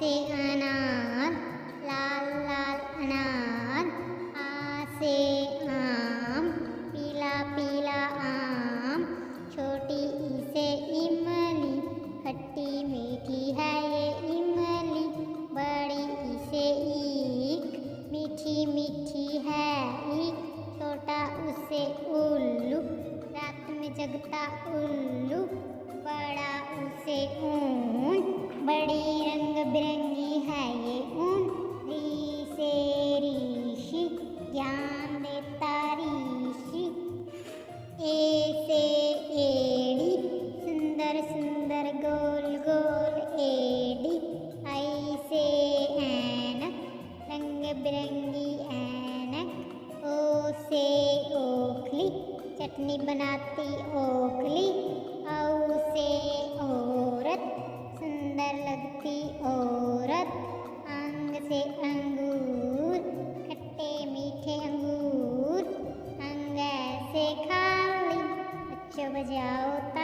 से अनार, लाल लाल अनार। आ से आम, पीला पीला आम। छोटी ई से इमली, खट्टी मीठी है ये इमली। बड़ी ई से ईख, मीठी मीठी है ईख। छोटा ऊ से उल्लू, रात में जगता उल्लू। बड़ा ऊ से ऊन, बड़ी रंग बिरंगी है ये ऊन। री से ऋषि, ज्ञान देता ऋषि। ए से एड़ी, सुंदर सुंदर गोल गोल एड़ी। आई से ऐनक, रंग बिरंगी ऐनक। ओ से ओखली, चटनी बनाती ओखली। औ से औरत, सुंदर लगती औरत। अंग से अंगूर, खट्टे मीठे अंगूर। अंग से खाली, बच्चों बजाओ